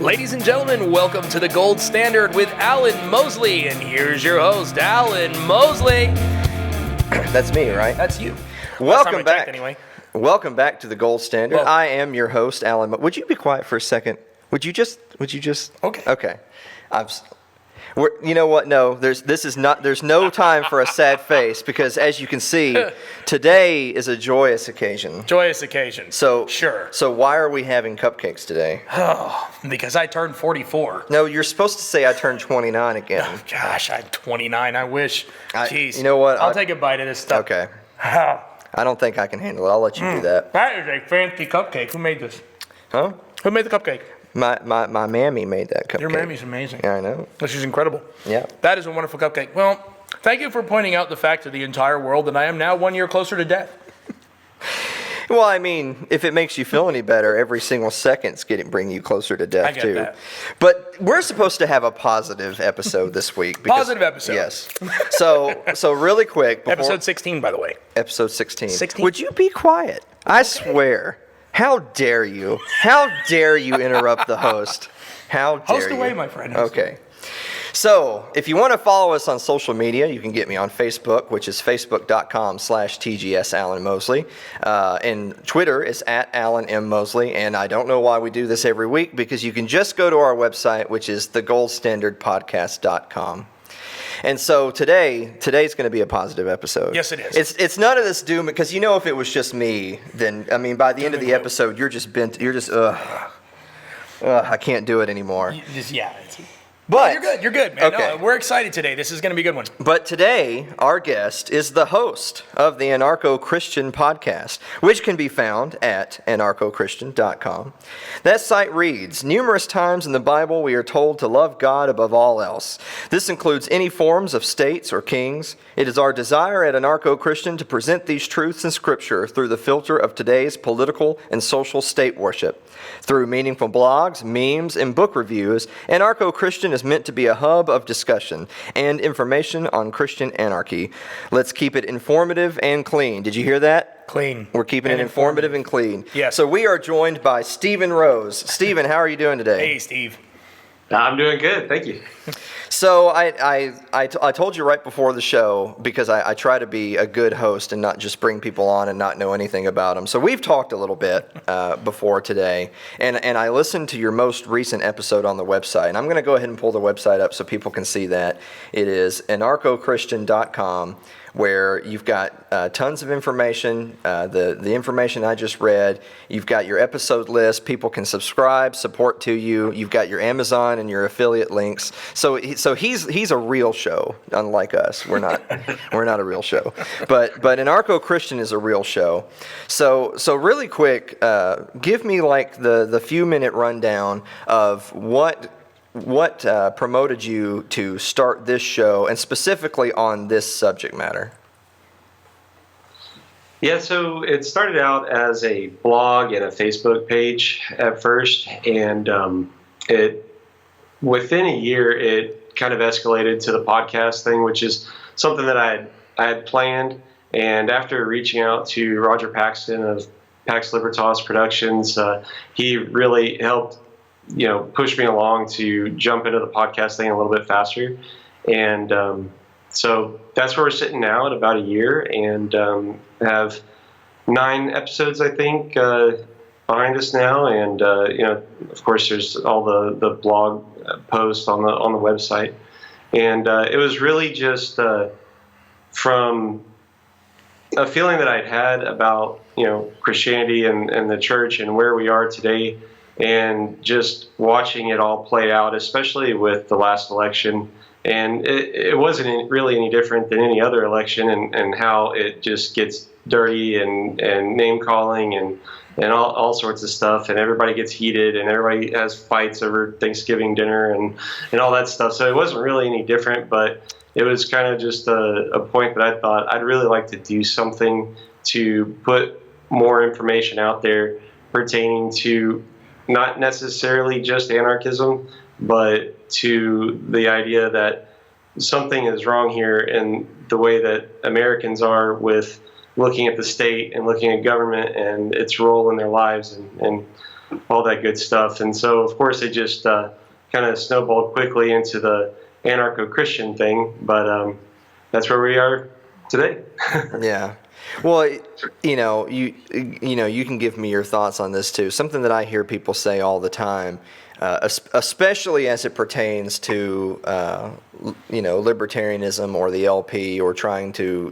Ladies and gentlemen, welcome to the Gold Standard with Alan Mosley, and here's your host, Alan Mosley. That's me, right? That's you. Welcome back. Anyway. Welcome back to the Gold Standard. Welcome. I am your host, Alan. Would you be quiet for a second? Would you just? Okay. Okay. You know what? No, there's no time for a sad face because, as you can see, today is a joyous occasion. Joyous occasion. So Sure. So why are we having cupcakes today? Oh, because I turned 44. No, you're supposed to say I turned 29 again. Oh, gosh, I'm 29. I wish. Jeez. You know what? I'll take a bite of this stuff. Okay. I don't think I can handle it. I'll let you do that. That is a fancy cupcake. Who made this? Huh? Who made the cupcake? My mammy made that cupcake. Your mammy's amazing. Yeah, I know. She's incredible. Yeah. That is a wonderful cupcake. Well, thank you for pointing out the fact to the entire world that I am now 1 year closer to death. Well, I mean, if it makes you feel any better, every single second's bring you closer to death, I get too. that. But we're supposed to have a positive episode this week. Positive episode. Yes. So really quick. Episode 16, by the way. Episode 16. 16? Would you be quiet? I swear. How dare you? How dare you interrupt the host? How dare you? Host away, my friend. Host Okay. So, if you want to follow us on social media, you can get me on Facebook, which is facebook.com/TGS Alan Mosley. And Twitter is @Alan M. Mosley. And I don't know why we do this every week, because you can just go to our website, which is thegoldstandardpodcast.com. And so today's going to be a positive episode. Yes, it is. It's none of this doom, because if it was just me, then, I mean, by the end of the episode, you're just bent, I can't do it anymore. But You're good, man. Okay. No, we're excited today. This is going to be a good one. But today, our guest is the host of the AnarchoChristian podcast, which can be found at AnarchoChristian.com. That site reads, "Numerous times in the Bible we are told to love God above all else. This includes any forms of states or kings. It is our desire at AnarchoChristian to present these truths in Scripture through the filter of today's political and social state worship. Through meaningful blogs, memes, and book reviews, AnarchoChristian is meant to be a hub of discussion and information on Christian anarchy. Let's keep it informative and clean." Did you hear that? Clean. We're keeping it informative and clean. Yes. So we are joined by Stephen Rose. Stephen, how are you doing today? Hey, Steve. I'm doing good, thank you. So I told you right before the show, because I try to be a good host and not just bring people on and not know anything about them. So we've talked a little bit before today, and I listened to your most recent episode on the website. And I'm going to go ahead and pull the website up so people can see that. It is AnarchoChristian.com, where you've got tons of information, the information I just read. You've got your episode list. People can subscribe, support to you. You've got your Amazon and your affiliate links. So he's a real show, unlike us. We're not a real show. But AnarchoChristian is a real show. So really quick, give me like the few-minute rundown of what promoted you to start this show, and specifically on this subject matter? Yeah, so it started out as a blog and a Facebook page at first, and within a year it kind of escalated to the podcast thing, which is something that I had planned. And after reaching out to Roger Paxton of Pax Libertas Productions, he really helped push me along to jump into the podcast thing a little bit faster. And so that's where we're sitting now at about a year, and have 9 episodes, I think, behind us now. And, of course, there's all the blog posts on the website. And it was really just from a feeling that I'd had about, Christianity and the church and where we are today, and just watching it all play out, especially with the last election. And it wasn't really any different than any other election, and how it just gets dirty and name calling and all sorts of stuff, and everybody gets heated, and everybody has fights over Thanksgiving dinner and all that stuff. So it wasn't really any different, but it was kind of just a point that I thought I'd really like to do something to put more information out there pertaining to not necessarily just anarchism, but to the idea that something is wrong here in the way that Americans are with looking at the state and looking at government and its role in their lives. And all that good stuff. And so, of course, it just kind of snowballed quickly into the Anarcho-Christian thing. But that's where we are today. Yeah. Well, you can give me your thoughts on this too. Something that I hear people say all the time, especially as it pertains to libertarianism or the LP, or trying to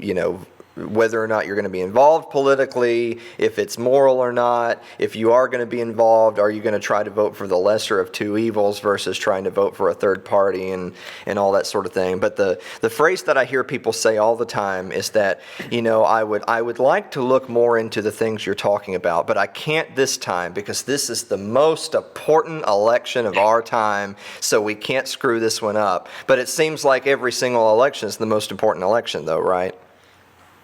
whether or not you're going to be involved politically, if it's moral or not. If you are going to be involved, are you going to try to vote for the lesser of two evils versus trying to vote for a third party and all that sort of thing. But the phrase that I hear people say all the time is that, I would like to look more into the things you're talking about, but I can't this time because this is the most important election of our time, so we can't screw this one up. But it seems like every single election is the most important election, though, right?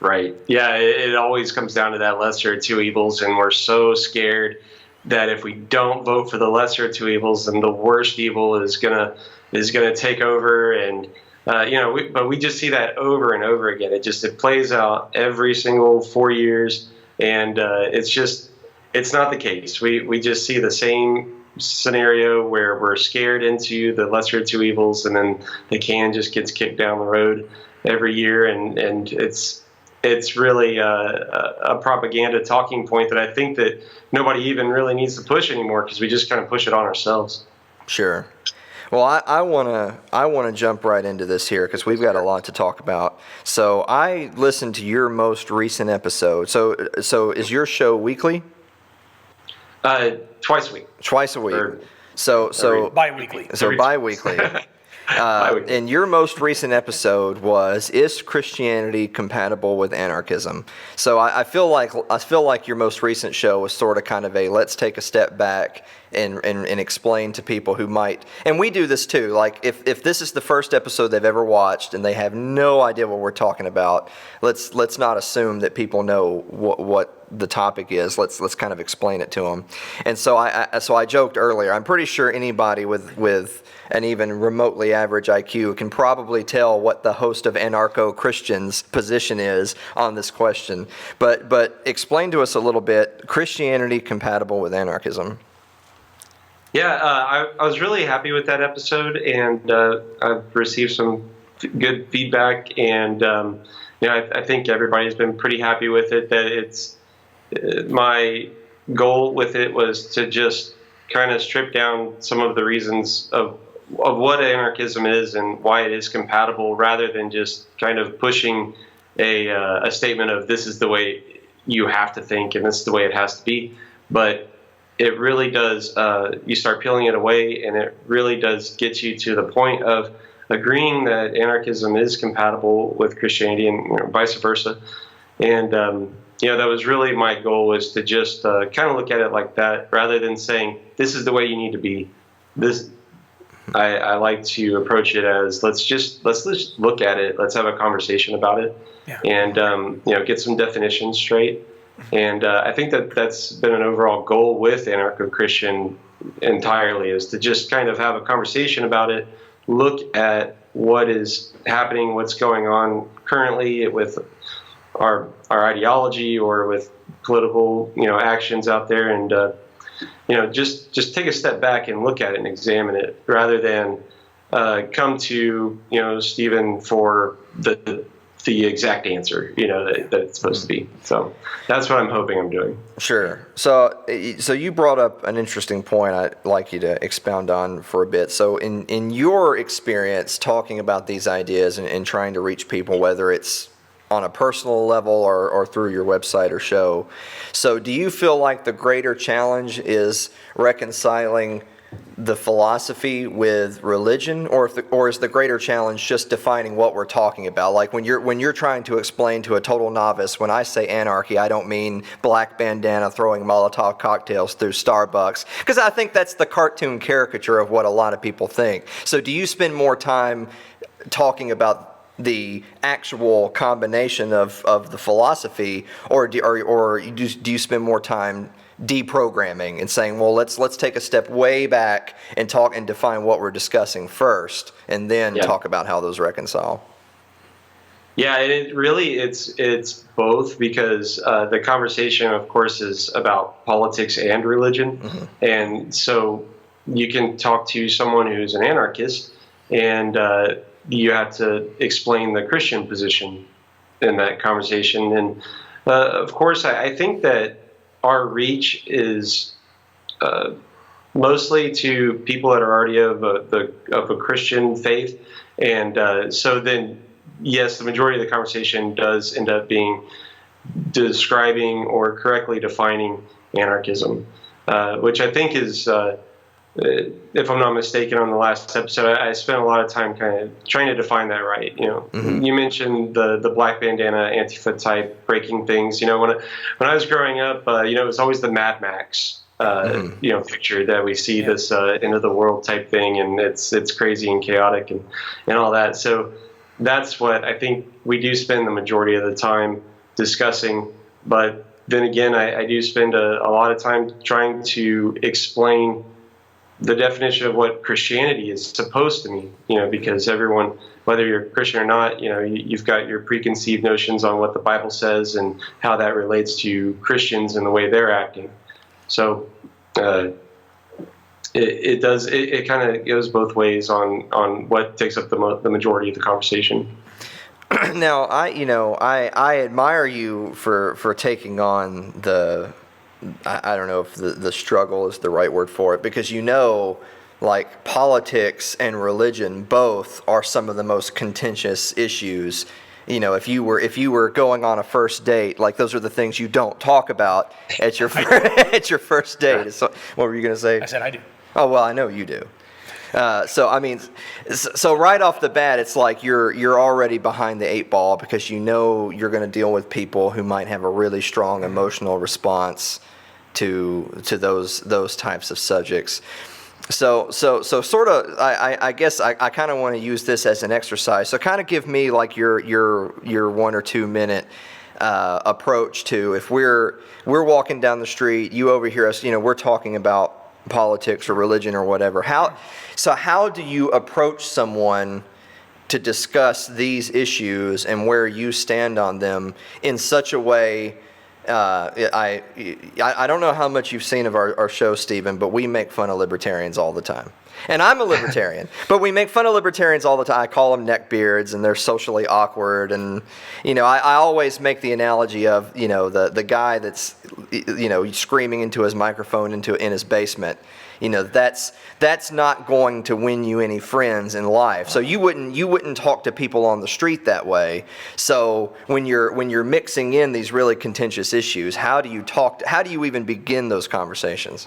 Right. Yeah, it always comes down to that lesser of two evils, and we're so scared that if we don't vote for the lesser of two evils, then the worst evil is gonna take over. And but we just see that over and over again. It plays out every single 4 years, and it's not the case. We just see the same scenario where we're scared into the lesser of two evils, and then the can just gets kicked down the road every year, and it's really a propaganda talking point that I think that nobody even really needs to push anymore, because we just kind of push it on ourselves. Sure. Well, I wanna jump right into this here because we've got a lot to talk about. So I listened to your most recent episode. So is your show weekly? Twice a week. Twice a week. So bi-weekly. So bi-weekly. And your most recent episode was, "Is Christianity compatible with anarchism?" So I feel like your most recent show was sort of kind of a let's take a step back and explain to people who might, and we do this too. Like if this is the first episode they've ever watched and they have no idea what we're talking about, let's not assume that people know what the topic is. Let's kind of explain it to them. And so I joked earlier, I'm pretty sure anybody with an even remotely average IQ can probably tell what the host of AnarchoChristian's position is on this question. But explain to us a little bit, Christianity compatible with anarchism? Yeah, I was really happy with that episode, and I've received some good feedback, and I think everybody's been pretty happy with it. That it's my goal with it was to just kind of strip down some of the reasons of what anarchism is and why it is compatible, rather than just kind of pushing a statement of this is the way you have to think and this is the way it has to be. But it really does, you start peeling it away, and it really does get you to the point of agreeing that anarchism is compatible with Christianity, and vice versa. And that was really my goal, was to just kind of look at it like that, rather than saying this is the way you need to be. I like to approach it as let's just look at it. Let's have a conversation about it, and get some definitions straight. And I think that's been an overall goal with Anarcho-Christian entirely, is to just kind of have a conversation about it, look at what is happening, what's going on currently with our ideology or with political actions out there, and just take a step back and look at it and examine it, rather than come to Stephen for the exact answer that it's supposed to be. So that's what I'm hoping I'm doing. Sure. So you brought up an interesting point I'd like you to expound on for a bit. So in your experience talking about these ideas and trying to reach people, whether it's on a personal level or through your website or show, so do you feel like the greater challenge is reconciling the philosophy with religion, or is the greater challenge just defining what we're talking about? Like when you're trying to explain to a total novice, when I say anarchy, I don't mean black bandana throwing Molotov cocktails through Starbucks, because I think that's the cartoon caricature of what a lot of people think. So do you spend more time talking about the actual combination of the philosophy, or do you spend more time deprogramming and saying, well, let's take a step way back and talk and define what we're discussing first, and then talk about how those reconcile? Yeah, it's both, because the conversation, of course, is about politics and religion, and so you can talk to someone who's an anarchist, and you have to explain the Christian position in that conversation. And of course, I think that our reach is mostly to people that are already of a Christian faith, and so then, yes, the majority of the conversation does end up being describing or correctly defining anarchism, which I think is, if I'm not mistaken, on the last episode, I spent a lot of time kind of trying to define that right. You mentioned the black bandana Antifa type breaking things. When I was growing up, it was always the Mad Max picture that we see, this end of the world type thing, and it's crazy and chaotic and all that. So that's what I think we do spend the majority of the time discussing. But then again, I do spend a lot of time trying to explain the definition of what Christianity is supposed to mean, because everyone, whether you're Christian or not, you've got your preconceived notions on what the Bible says and how that relates to Christians and the way they're acting. So it kind of goes both ways on what takes up the majority of the conversation. Now, I admire you for taking on I don't know if the struggle is the right word for it, because like politics and religion both are some of the most contentious issues. If you were going on a first date, like, those are the things you don't talk about at your at your first date. So, what were you going to say? I said I do. Oh, well, I know you do. So right off the bat, it's like you're already behind the eight ball, because you're going to deal with people who might have a really strong emotional response to those types of subjects. So sort of, I guess I kind of want to use this as an exercise. So kind of give me like your 1 or 2 minute approach to, if we're walking down the street, you overhear us, we're talking about politics or religion or whatever. How do you approach someone to discuss these issues and where you stand on them in such a way? I don't know how much you've seen of our show, Stephen, but we make fun of libertarians all the time. And I'm a libertarian, but we make fun of libertarians all the time. I call them neckbeards, and they're socially awkward. And, I always make the analogy of, the guy that's, screaming into his microphone in his basement. That's not going to win you any friends in life. So you wouldn't talk to people on the street that way. So when you're mixing in these really contentious issues, how do you even begin those conversations?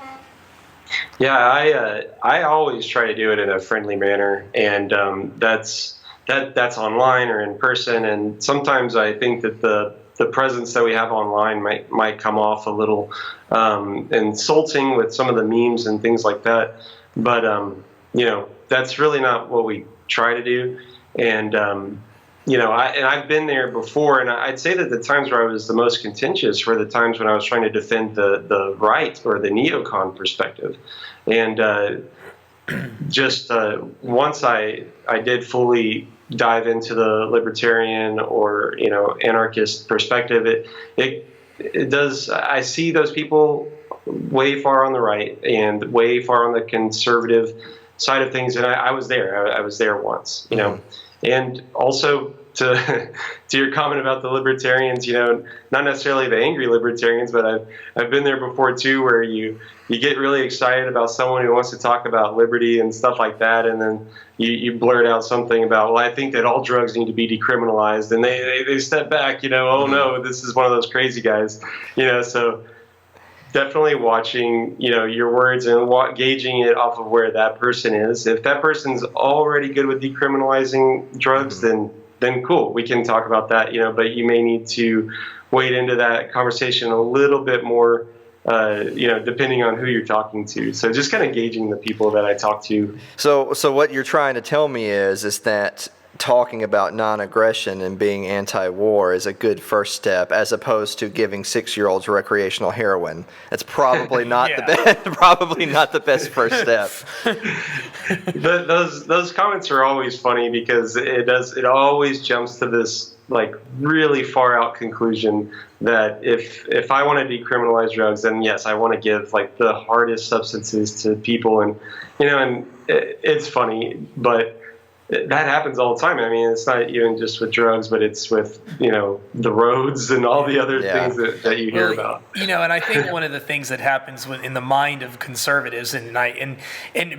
Yeah, I always try to do it in a friendly manner, and that's online or in person. And sometimes I think that the presence that we have online might come off a little insulting with some of the memes and things like that. But that's really not what we try to do. And I've been there before, and I'd say that the times where I was the most contentious were the times when I was trying to defend the right or the neocon perspective. And once I did fully dive into the libertarian or anarchist perspective, it does. I see those people way far on the right and way far on the conservative side of things, and I was there. I was there once, And also to your comment about the libertarians, not necessarily the angry libertarians, but I've been there before too, where you get really excited about someone who wants to talk about liberty and stuff like that, and then you blurt out something about, well, I think that all drugs need to be decriminalized, and they step back, oh no, this is one of those crazy guys, so definitely watching, your words and gauging it off of where that person is. If that person's already good with decriminalizing drugs, then cool, we can talk about that, but you may need to wade into that conversation a little bit more, depending on who you're talking to. So just kind of gauging the people that I talk to. So what you're trying to tell me is that talking about non-aggression and being anti-war is a good first step, as opposed to giving 6-year-olds recreational heroin. That's probably not the best first step. Those comments are always funny, because it always jumps to this like really far out conclusion that if I want to decriminalize drugs, then yes, I want to give like the hardest substances to people. And it's funny, but that happens all the time. I mean, it's not even just with drugs, but it's with, the roads and all the other things that you hear about. And I think one of the things that happens in the mind of conservatives, and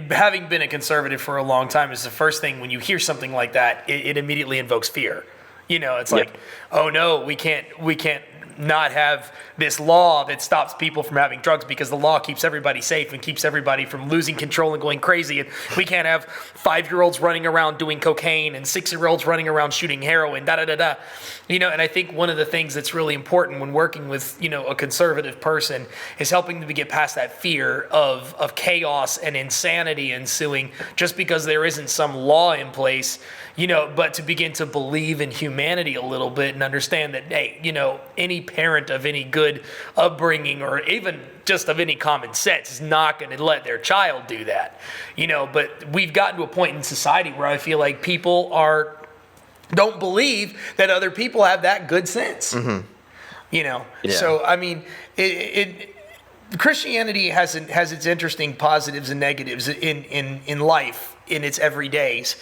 having been a conservative for a long time, is the first thing when you hear something like that, it immediately invokes fear. It's like, oh no, we can't not have this law that stops people from having drugs because the law keeps everybody safe and keeps everybody from losing control and going crazy. And we can't have 5-year-olds running around doing cocaine and 6-year-olds running around shooting heroin, da-da-da-da. And I think one of the things that's really important when working with, a conservative person is helping them to get past that fear of chaos and insanity ensuing just because there isn't some law in place, but to begin to believe in humanity a little bit and understand that, hey, any parent of any good upbringing or even just of any common sense is not going to let their child do that. But we've gotten to a point in society where I feel like people don't believe that other people have that good sense. Mm-hmm. So I mean, Christianity has its interesting positives and negatives in life, in its everydays.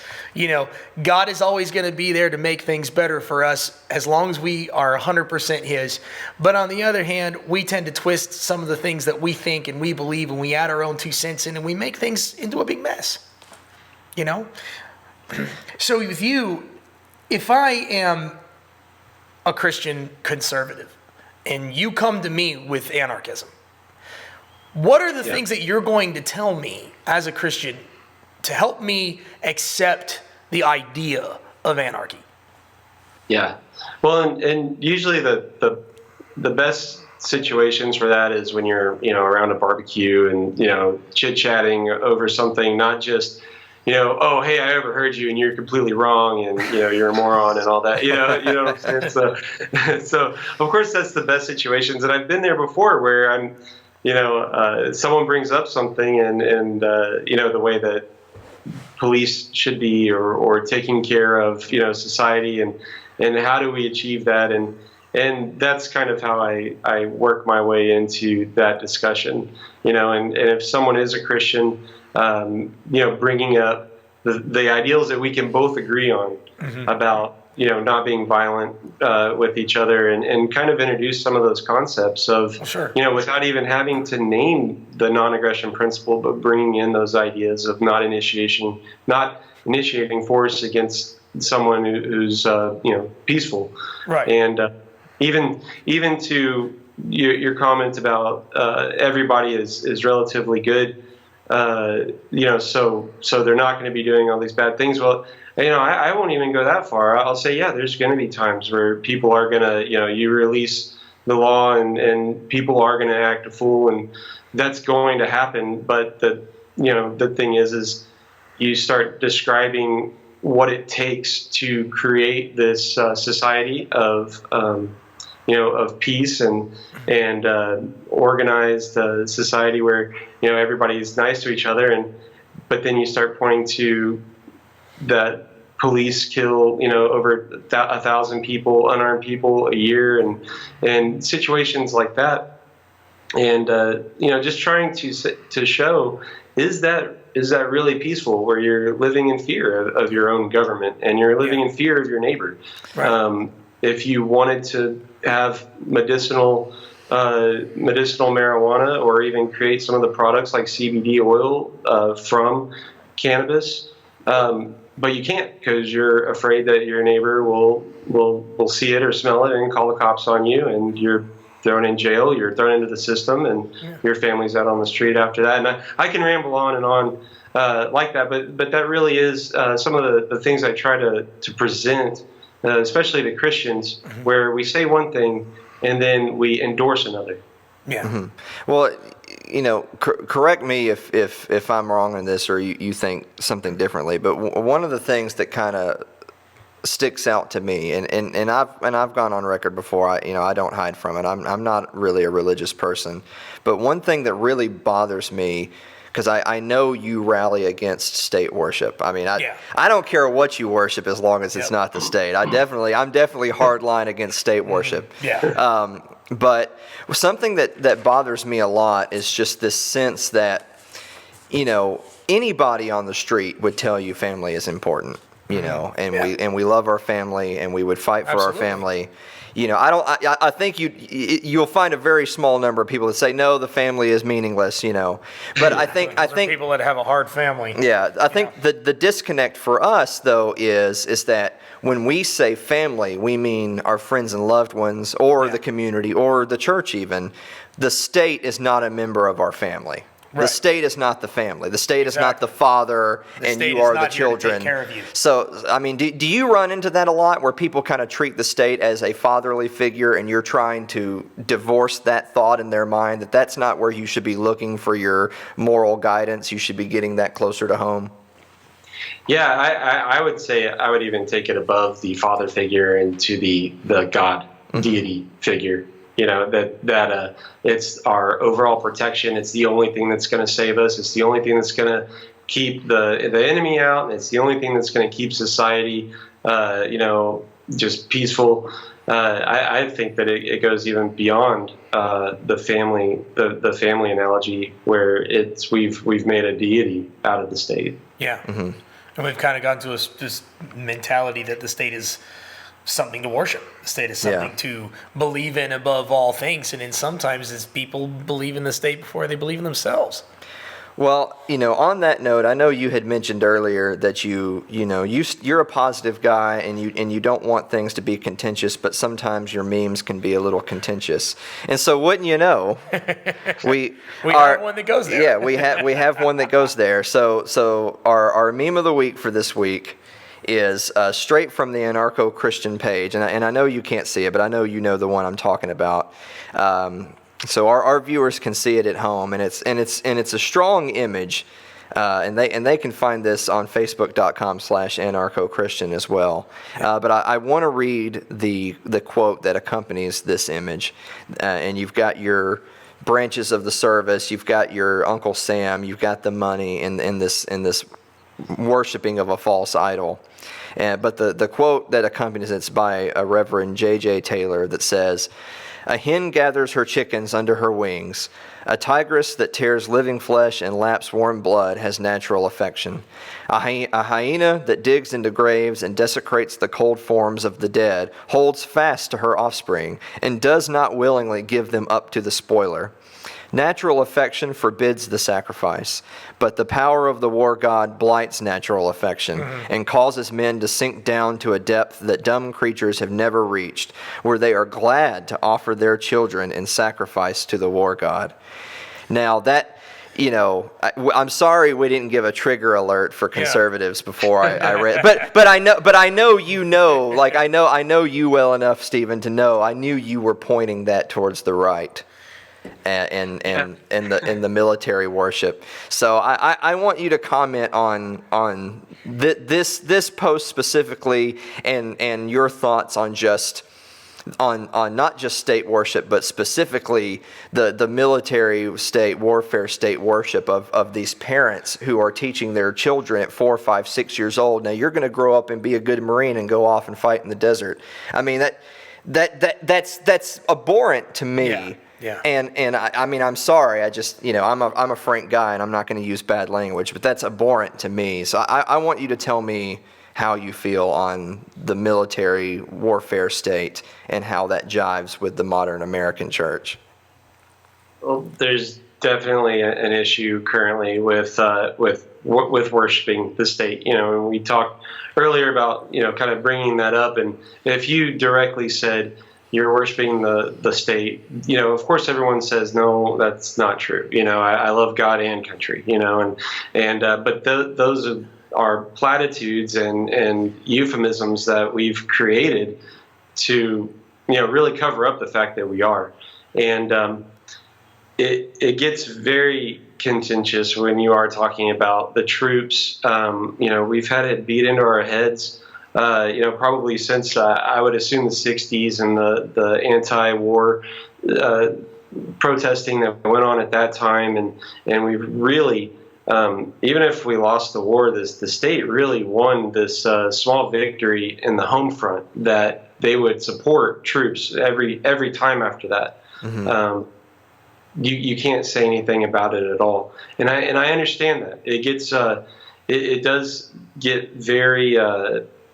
God is always going to be there to make things better for us as long as we are 100% His. But on the other hand, we tend to twist some of the things that we think and we believe, and we add our own 2 cents in, and we make things into a big mess. So with you, if I am a Christian conservative and you come to me with anarchism, what are the things that you're going to tell me as a Christian to help me accept the idea of anarchy? Yeah. Well, and usually the best situations for that is when you're, around a barbecue and, chit-chatting over something, not just, oh, hey, I overheard you and you're completely wrong and, you're a moron and all that, you know what I'm saying? So of course that's the best situations. And I've been there before where I'm, someone brings up something and the way that police should be or taking care of, society and how do we achieve that? And that's kind of how I work my way into that discussion, and if someone is a Christian, bringing up the ideals that we can both agree on mm-hmm. about, not being violent with each other and kind of introduce some of those concepts of, sure. Without even having to name the non-aggression principle, but bringing in those ideas of not initiating force against someone who's, peaceful. Right. And even to your comment about everybody is relatively good, so they're not going to be doing all these bad things. Well, I won't even go that far. I'll say, there's going to be times where people are going to, you release the law and people are going to act a fool, and that's going to happen. But the thing is you start describing what it takes to create this society of peace and organized society where everybody's nice to each other, but then you start pointing to that police kill over 1,000 people, unarmed people a year, and situations like that, and just trying to show is that really peaceful, where you're living in fear of your own government and you're living in fear of your neighbor. Right. If you wanted to have medicinal marijuana or even create some of the products like CBD oil from cannabis, but you can't because you're afraid that your neighbor will see it or smell it and call the cops on you, and you're thrown in jail, you're thrown into the system, and your family's out on the street after that. And I can ramble on and on like that, but that really is some of the things I try to present, especially to Christians, mm-hmm. where we say one thing and then we endorse another. Yeah. Mm-hmm. Well, correct me if I'm wrong on this or you think something differently, but one of the things that kind of sticks out to me, and I've gone on record before. I don't hide from it. I'm not really a religious person, but one thing that really bothers me, because I know you rally against state worship. I mean, I don't care what you worship as long as it's not the state. I'm definitely hardline against state worship. But something that bothers me a lot is just this sense that, anybody on the street would tell you family is important. And we love our family, and we would fight for our family. I think you'll find a very small number of people that say no, the family is meaningless. But I think people that have a hard family. Yeah, I think the disconnect for us though is that when we say family, we mean our friends and loved ones, or the community, or the church even. The state is not a member of our family. Right. The state is not the family. The state is not the father, and you are the children. Here to take care of you. So, I mean, do you run into that a lot, where people kind of treat the state as a fatherly figure, and you're trying to divorce that thought in their mind, that that's not where you should be looking for your moral guidance? You should be getting that closer to home? Yeah, I would say I would even take it above the father figure into the God deity figure. That it's our overall protection. It's the only thing that's going to save us. It's the only thing that's going to keep the enemy out. And it's the only thing that's going to keep society, just peaceful. I think that it goes even beyond the family analogy, where we've made a deity out of the state. Yeah, and we've kind of gotten to this mentality that the state is something to worship. The state is something to believe in above all things, and then sometimes it's people believe in the state before they believe in themselves. Well, on that note, I know you had mentioned earlier that you're a positive guy, and you don't want things to be contentious, but sometimes your memes can be a little contentious. And so, wouldn't you know, we have one that goes there. Yeah, we have one that goes there. So our meme of the week for this week is straight from the AnarchoChristian page, and I know you can't see it, but I know you know the one I'm talking about. So our viewers can see it at home, and it's a strong image, and they can find this on Facebook.com/AnarchoChristian as well. But I want to read the quote that accompanies this image, and you've got your branches of the service, you've got your Uncle Sam, you've got the money in this worshiping of a false idol. But the quote that accompanies it's by a Reverend J.J. Taylor that says, "A hen gathers her chickens under her wings. A tigress that tears living flesh and laps warm blood has natural affection. A hyena that digs into graves and desecrates the cold forms of the dead holds fast to her offspring and does not willingly give them up to the spoiler. Natural affection forbids the sacrifice, but the power of the war god blights natural affection and causes men to sink down to a depth that dumb creatures have never reached, where they are glad to offer their children in sacrifice to the war god." Now that, I'm sorry we didn't give a trigger alert for conservatives before I read, but I know I know you well enough, Stephen, to know I knew you were pointing that towards the right. And the military worship. So I want you to comment on this post specifically, and your thoughts on not just state worship, but specifically the military state warfare, state worship of these parents who are teaching their children at 4, 5, 6 years old. Now you're going to grow up and be a good Marine and go off and fight in the desert. I mean that's abhorrent to me. Yeah. And I mean, I'm sorry. I just, I'm a frank guy, and I'm not going to use bad language, but that's abhorrent to me. So I want you to tell me how you feel on the military warfare state and how that jives with the modern American church. Well, there's definitely an issue currently with worshiping the state. And we talked earlier about kind of bringing that up, and if you directly said you're worshiping the state, of course everyone says, no, that's not true. I love God and country, but those are platitudes and euphemisms that we've created to, really cover up the fact that we are. And it gets very contentious when you are talking about the troops. We've had it beat into our heads probably since I would assume the 60s and the anti-war protesting that went on at that time, and we really, even if we lost the war, the state really won this small victory in the home front that they would support troops every time after that. Mm-hmm. You can't say anything about it at all, and I understand that it gets it does get very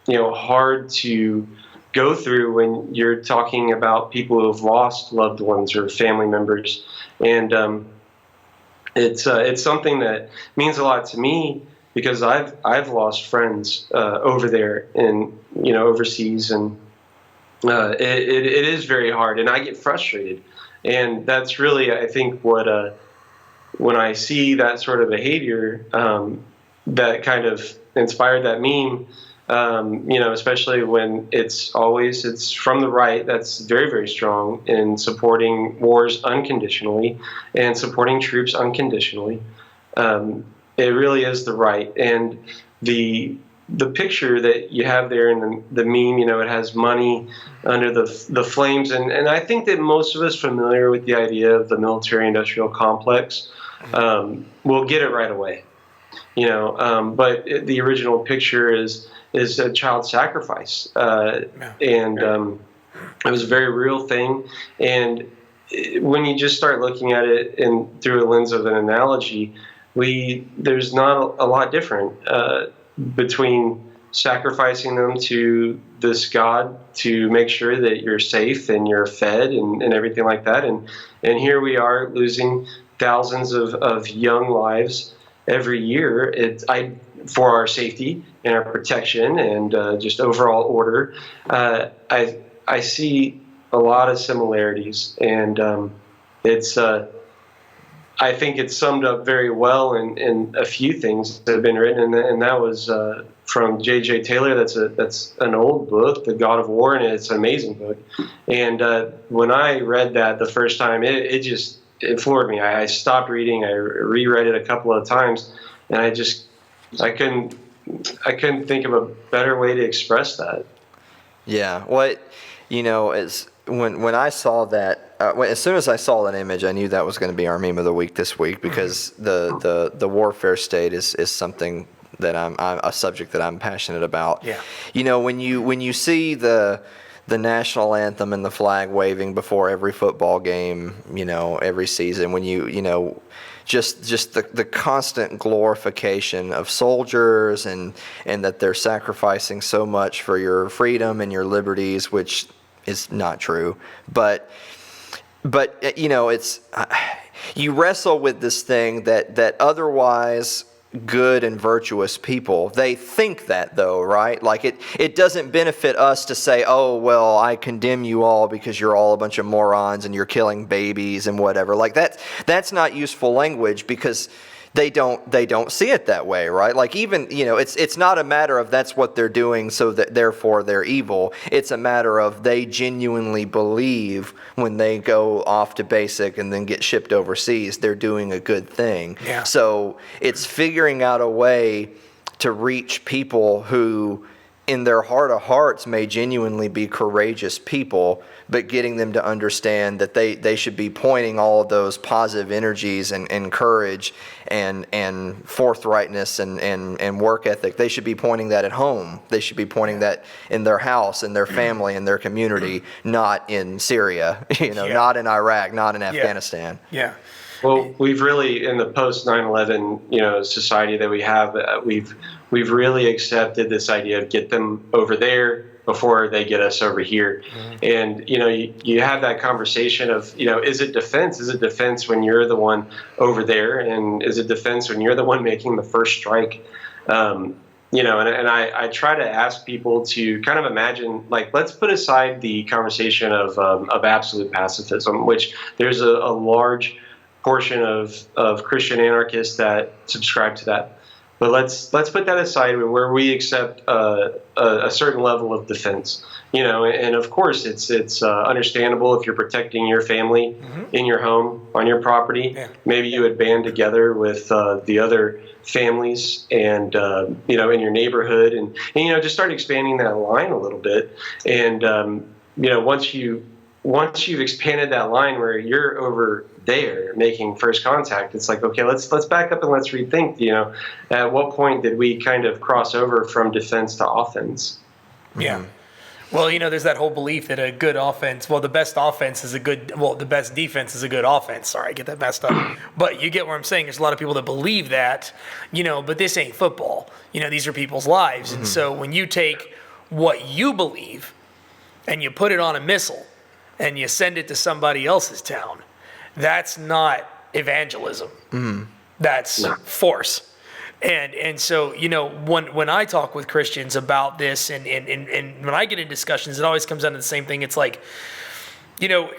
hard to go through when you're talking about people who have lost loved ones or family members, and it's something that means a lot to me because I've lost friends over there in overseas, and it is very hard, and I get frustrated, and that's really I think what when I see that sort of behavior that kind of inspired that meme. Especially when it's from the right, that's very, very strong in supporting wars unconditionally and supporting troops unconditionally. It really is the right. And the picture that you have there in the meme, it has money under the flames. And I think that most of us familiar with the idea of the military-industrial complex will get it right away. But the original picture is a child sacrifice, and it was a very real thing. And when you just start looking at it through a lens of an analogy, there's not a lot different between sacrificing them to this God to make sure that you're safe and you're fed and everything like that. And here we are losing thousands of young lives every year. For our safety and our protection and just overall order, I see a lot of similarities, and I think it's summed up very well in a few things that have been written, and that was from J.J. Taylor. That's an old book, The God of War, and it's an amazing book. And when I read that the first time, it floored me. I stopped reading. I reread it a couple of times, and I couldn't think of a better way to express that. Yeah. Is when I saw that, as soon as I saw that image, I knew that was going to be our meme of the week this week, because the warfare state is something that I'm a subject that I'm passionate about. Yeah. When you see the national anthem and the flag waving before every football game, every season, when just the constant glorification of soldiers and that they're sacrificing so much for your freedom and your liberties, which is not true. But it's you wrestle with this thing that otherwise good and virtuous people, they think that, though, right? Like it doesn't benefit us to say, oh, well, I condemn you all because you're all a bunch of morons and you're killing babies and whatever. Like that's not useful language, because they don't see it that way, right? Like even, it's not a matter of that's what they're doing, so that therefore they're evil. It's a matter of they genuinely believe when they go off to basic and then get shipped overseas, they're doing a good thing. Yeah. So it's figuring out a way to reach people who in their heart of hearts may genuinely be courageous people, but getting them to understand that they should be pointing all of those positive energies and courage and forthrightness and work ethic. They should be pointing that at home. They should be pointing that in their house, in their family, in their community, not in Syria, not in Iraq, not in Afghanistan. Yeah. Well, we've really, in the post 9/11, society that we have, we've really accepted this idea of get them over there before they get us over here. Mm-hmm. And, you have that conversation of, is it defense? Is it defense when you're the one over there? And is it defense when you're the one making the first strike? And I try to ask people to kind of imagine, like, let's put aside the conversation of absolute pacifism, which there's a large portion of Christian anarchists that subscribe to that. But let's put that aside where we accept a certain level of defense. And of course it's understandable if you're protecting your family in your home, on your property. Yeah. Maybe you would band together with the other families and in your neighborhood, and just start expanding that line a little bit. And once you've expanded that line where you're over there making first contact, it's like, okay, let's back up and let's rethink. At what point did we kind of cross over from defense to offense? Yeah. Well, there's that whole belief that a good offense, the best defense is a good offense. Sorry, I get that messed up. But you get where I'm saying. There's a lot of people that believe that, but this ain't football. These are people's lives. And so when you take what you believe and you put it on a missile and you send it to somebody else's town, that's not evangelism. That's force. And so, when I talk with Christians about this and when I get in discussions, it always comes down to the same thing. It's like, you don't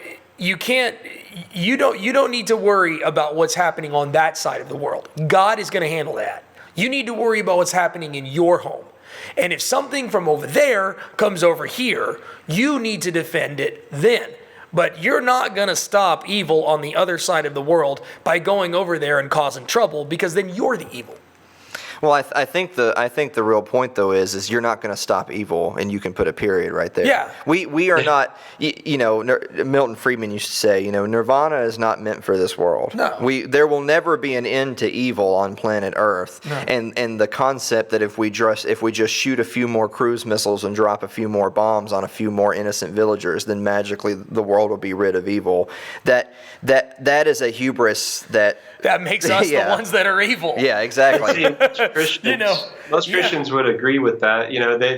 need to worry about what's happening on that side of the world. God is going to handle that. You need to worry about what's happening in your home. And if something from over there comes over here, you need to defend it then. But you're not going to stop evil on the other side of the world by going over there and causing trouble, because then you're the evil. Well, I think the real point though is you're not going to stop evil, and you can put a period right there. Yeah. We are not. Milton Friedman used to say, nirvana is not meant for this world. No. There will never be an end to evil on planet Earth. No. And the concept that if we just shoot a few more cruise missiles and drop a few more bombs on a few more innocent villagers, then magically the world will be rid of evil. That is a hubris that makes us the ones that are evil. Yeah, exactly. Most Christians would agree with that.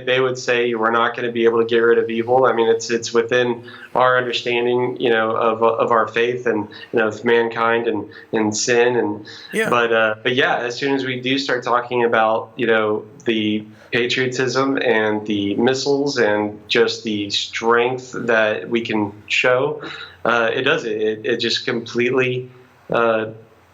They would say we're not going to be able to get rid of evil. I mean, it's within our understanding, of our faith and of mankind and sin but as soon as we do start talking about the patriotism and the missiles and just the strength that we can show, it just completely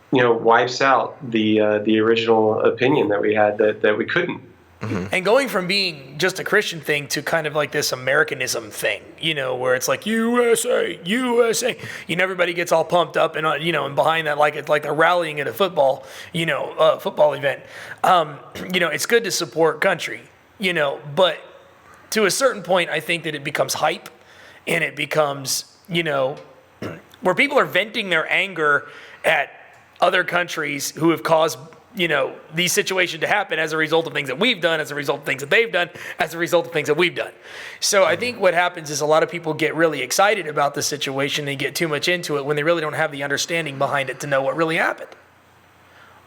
wipes out the original opinion that we had that we couldn't. And going from being just a Christian thing to kind of like this Americanism thing, where it's like USA, USA, everybody gets all pumped up and and behind that like they're rallying at a football, football event. It's good to support country, but to a certain point, I think that it becomes hype, and it becomes, where people are venting their anger at other countries who have caused, these situations to happen as a result of things that we've done, as a result of things that they've done, as a result of things that we've done. So I think what happens is a lot of people get really excited about the situation. They get too much into it when they really don't have the understanding behind it to know what really happened.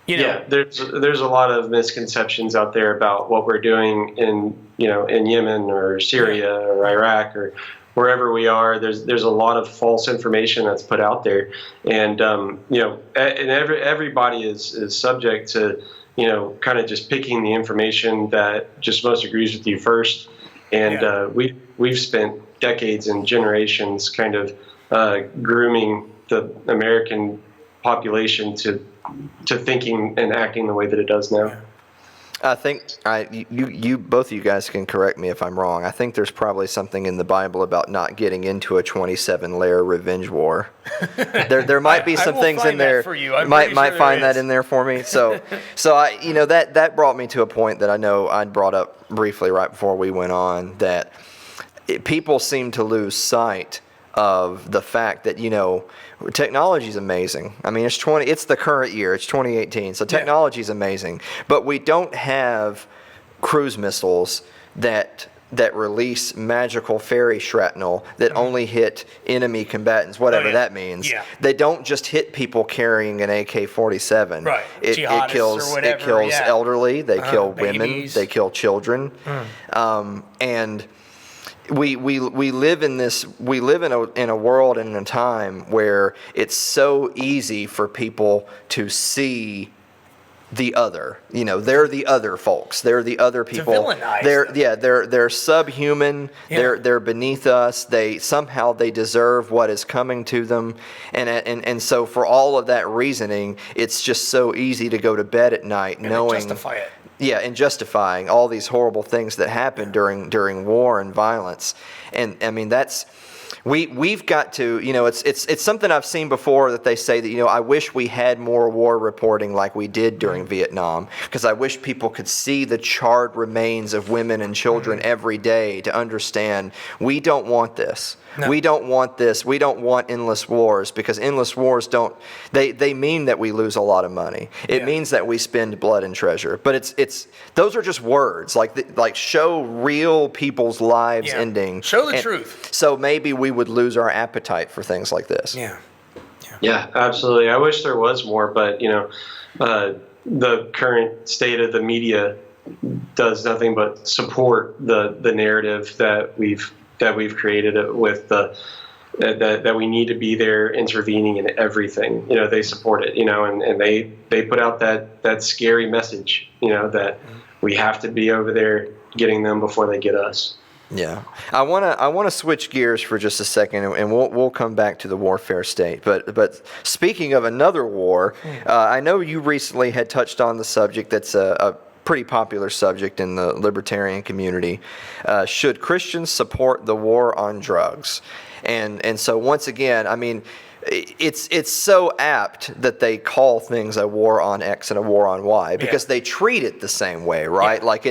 Yeah, there's a lot of misconceptions out there about what we're doing in Yemen or Syria or Iraq or wherever we are. There's a lot of false information that's put out there, and everybody is subject to kind of just picking the information that just most agrees with you first. And we've spent decades and generations kind of grooming the American population to thinking and acting the way that it does now. I think you both of you guys can correct me if I'm wrong. I think there's probably something in the Bible about not getting into a 27-layer revenge war. There might be some things in there. For you. Might find that in there for me. So that brought me to a point that I know I'd brought up briefly right before we went on, that people seem to lose sight of the fact that technology is amazing. I mean, it's the current year, it's 2018, so technology is amazing, but we don't have cruise missiles that release magical fairy shrapnel that only hit enemy combatants, whatever that means. Yeah. They don't just hit people carrying an AK-47. Right. It kills elderly, they kill women, babies. They kill children, and we live in a world and in a time where it's so easy for people to see the other. They're the other folks. They're the other people. villainize them. They're subhuman. Yeah. They're beneath us. They deserve what is coming to them, and so for all of that reasoning, it's just so easy to go to bed at night knowing justify it. Yeah, and justifying all these horrible things that happen during war and violence, and I mean we've got to, it's something I've seen before that they say that, I wish we had more war reporting like we did during Vietnam, because I wish people could see the charred remains of women and children every day to understand we don't want this. No. We don't want this. We don't want endless wars, because endless wars they mean that we lose a lot of money. It means that we spend blood and treasure. But it's those are just words. Like show real people's lives ending. Show the truth. So maybe we would lose our appetite for things like this. Yeah, absolutely. I wish there was more, but the current state of the media does nothing but support the narrative that we've created with that we need to be there intervening in everything. They support it, and they put out that scary message, that we have to be over there getting them before they get us. Yeah, I want to switch gears for just a second, and we'll come back to the warfare state. But speaking of another war, I know you recently had touched on the subject that's a pretty popular subject in the libertarian community. Should Christians support the war on drugs? And so once again, I mean, it's so apt that they call things a war on X and a war on Y, because they treat it the same way, right? Like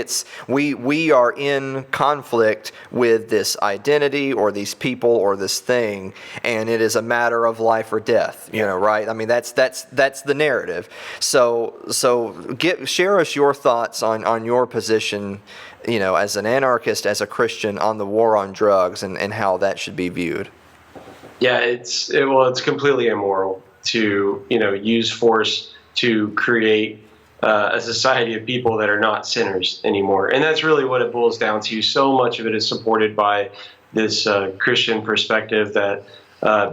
we are in conflict with this identity or these people or this thing, and it is a matter of life or death, right? I mean, that's the narrative. So share us your thoughts on your position, as an anarchist, as a Christian, on the war on drugs and how that should be viewed. Yeah, it's completely immoral to use force to create a society of people that are not sinners anymore, and that's really what it boils down to. So much of it is supported by this Christian perspective that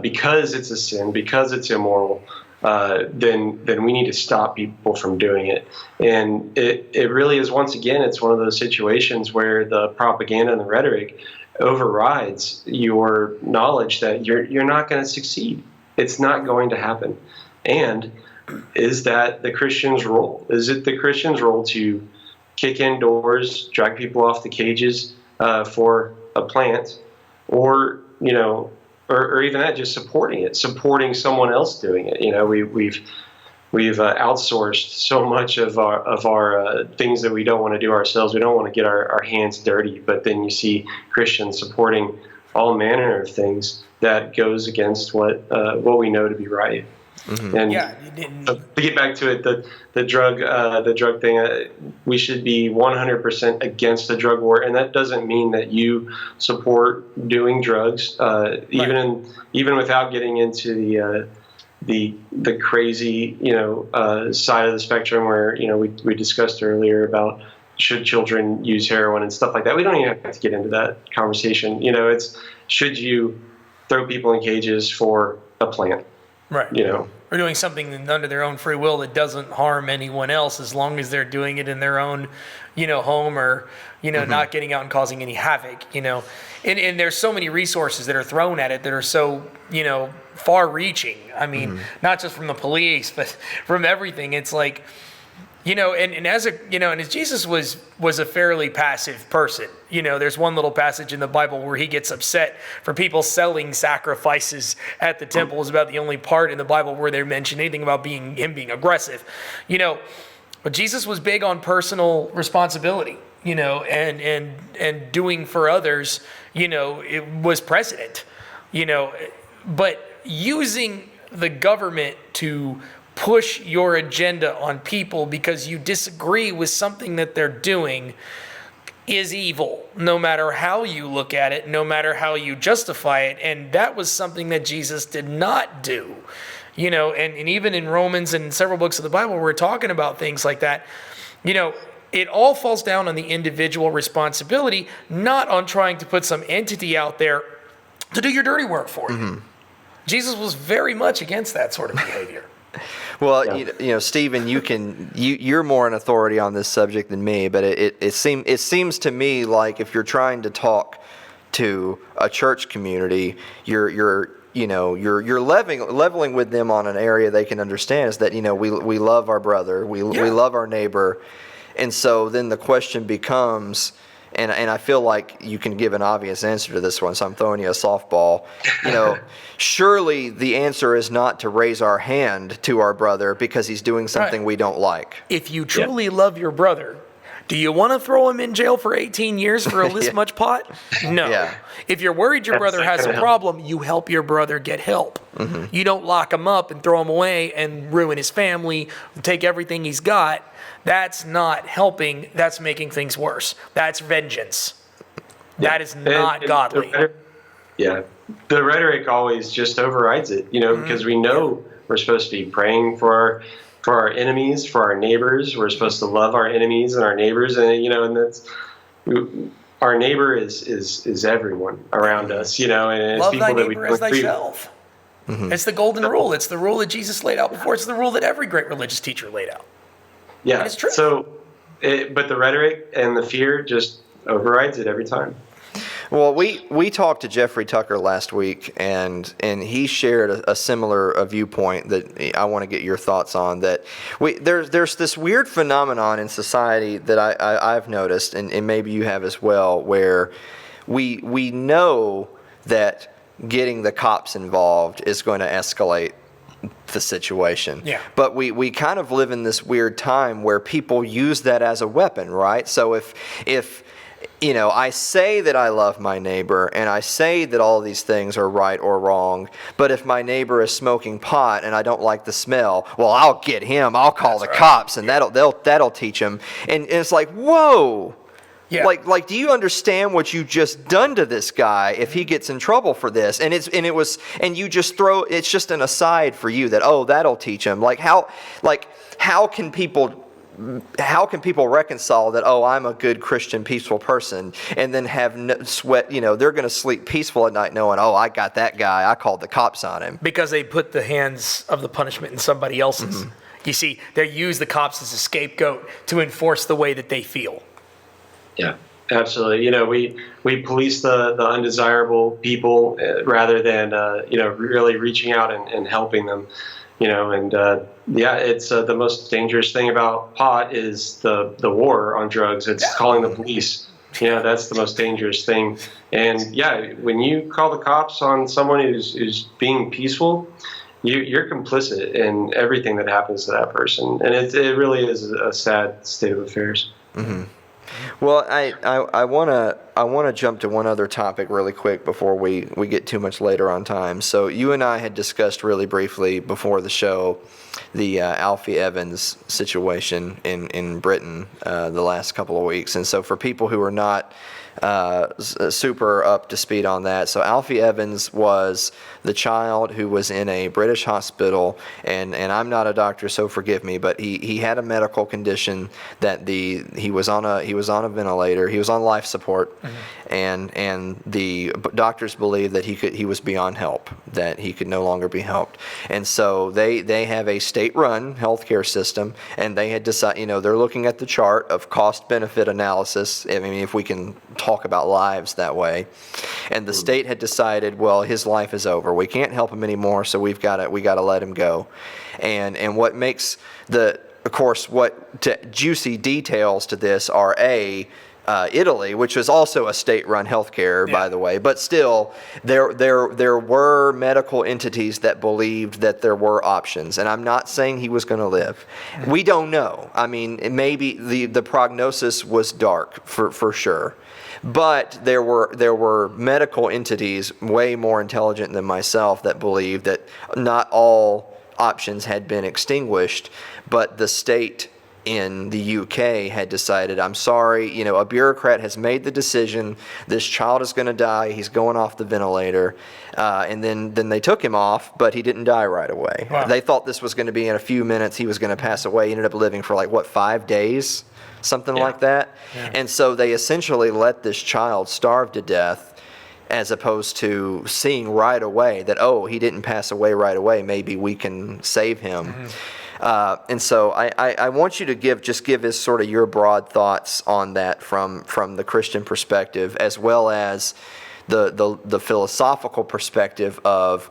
because it's a sin, because it's immoral, then we need to stop people from doing it. And it really is, once again, it's one of those situations where the propaganda and the rhetoric overrides your knowledge that you're not going to succeed. It's not going to happen. And is that the Christian's role? Is it the Christian's role to kick in doors, drag people off the cages for a plant, or even that, just supporting someone else doing it? We've outsourced so much of our things that we don't want to do ourselves. We don't want to get our hands dirty. But then you see Christians supporting all manner of things that goes against what we know to be right. Mm-hmm. And to get back to it, the drug thing, we should be 100% against the drug war, and that doesnst mean that you support doing drugs, even without getting into the crazy side of the spectrum where we discussed earlier about should children use heroin and stuff like that. We don't even have to get into that conversation. It's should you throw people in cages for a plant, right? Or doing something under their own free will that doesn't harm anyone else, as long as they're doing it in their own home, or not getting out and causing any havoc. And there's so many resources that are thrown at it that are so far-reaching. I mean, not just from the police, but from everything. It's like, and as Jesus was a fairly passive person. There's one little passage in the Bible where he gets upset for people selling sacrifices at the temple. Is about the only part in the Bible where they mention anything about him being aggressive. But Jesus was big on personal responsibility. And doing for others. It was precedent. But using the government to push your agenda on people because you disagree with something that they're doing is evil, no matter how you look at it, no matter how you justify it. And that was something that Jesus did not do. And even in Romans and several books of the Bible, we're talking about things like that. It all falls down on the individual responsibility, not on trying to put some entity out there to do your dirty work for you. Jesus was very much against that sort of behavior. Well, Yeah. you know, Stephen, you're more an authority on this subject than me, but it seems to me like if you're trying to talk to a church community, you're leveling with them on an area they can understand, is that, you know, we love our brother, we love our neighbor, and so then the question becomes. And I feel like you can give an obvious answer to this one, so I'm throwing you a softball. You know, surely the answer is not to raise our hand to our brother because he's doing something we don't like. If you truly love your brother, do you want to throw him in jail for 18 years for this much pot? No. Yeah. If you're worried your brother has a problem, you help your brother get help. You don't lock him up and throw him away and ruin his family, take everything he's got. That's not helping. That's making things worse. That's vengeance. That is not godly. The rhetoric always just overrides it, you know, because we know we're supposed to be praying for our enemies, for our neighbors. We're supposed to love our enemies and our neighbors, and you know, and that's our neighbor is everyone around us, you know, and it's Love people thy that we neighbor as thyself. It's the golden rule. It's the rule that Jesus laid out before. It's the rule that every great religious teacher laid out. Yeah, And it's true. So, but the rhetoric and the fear just overrides it every time. Well, we talked to Jeffrey Tucker last week, and he shared a similar viewpoint that I want to get your thoughts on. That there's this weird phenomenon in society that I've noticed, and maybe you have as well, where we know that getting the cops involved is going to escalate the situation. Yeah. But we kind of live in this weird time where people use that as a weapon, right? So if you know, I say that I love my neighbor and I say that all these things are right or wrong, but if my neighbor is smoking pot and I don't like the smell, well, I'll get him. I'll call the cops, and that'll teach him. And it's like, whoa. Yeah. Like, do you understand what you just done to this guy if he gets in trouble for this? And you just throw, it's just an aside for you that, oh, that'll teach him. How can people reconcile that, oh, I'm a good Christian, peaceful person, and then have no sweat, you know, they're going to sleep peaceful at night knowing, oh, I got that guy, I called the cops on him. Because they put the hands of the punishment in somebody else's. You see, they use the cops as a scapegoat to enforce the way that they feel. Yeah, absolutely. You know, we police the undesirable people rather than you know, really reaching out and helping them. You know, and it's the most dangerous thing about pot is the war on drugs. It's calling the police. You know, that's the most dangerous thing. And yeah, when you call the cops on someone who's being peaceful, you're complicit in everything that happens to that person. And it really is a sad state of affairs. Mm-hmm. Well, I want to jump to one other topic really quick before we get too much later on time. So you and I had discussed really briefly before the show the Alfie Evans situation in Britain the last couple of weeks. And so for people who are not super up to speed on that, so Alfie Evans was the child who was in a British hospital, and I'm not a doctor, so forgive me, but he had a medical condition that he was on a ventilator, he was on life support, and the doctors believed that he was beyond help, that he could no longer be helped, and so they have a state-run healthcare system, and they had decided, you know, they're looking at the chart of cost-benefit analysis. I mean, if we can talk about lives that way, and the state had decided, well, his life is over. We can't help him anymore, so we got to let him go. And what makes juicy details to this are Italy, which was also a state-run healthcare, by the way, but still, there were medical entities that believed that there were options, and I'm not saying he was going to live. We don't know. I mean, maybe the prognosis was dark for sure. But there were medical entities way more intelligent than myself that believed that not all options had been extinguished, but the state in the UK had decided, I'm sorry, you know, a bureaucrat has made the decision, this child is going to die, he's going off the ventilator, and then they took him off, but he didn't die right away. Wow. They thought this was going to be in a few minutes, he was going to pass away. He ended up living for 5 days? Something like that. Yeah. And so they essentially let this child starve to death, as opposed to seeing right away that, oh, he didn't pass away right away, maybe we can save him. And so I want you to give us sort of your broad thoughts on that from the Christian perspective, as well as the philosophical perspective of,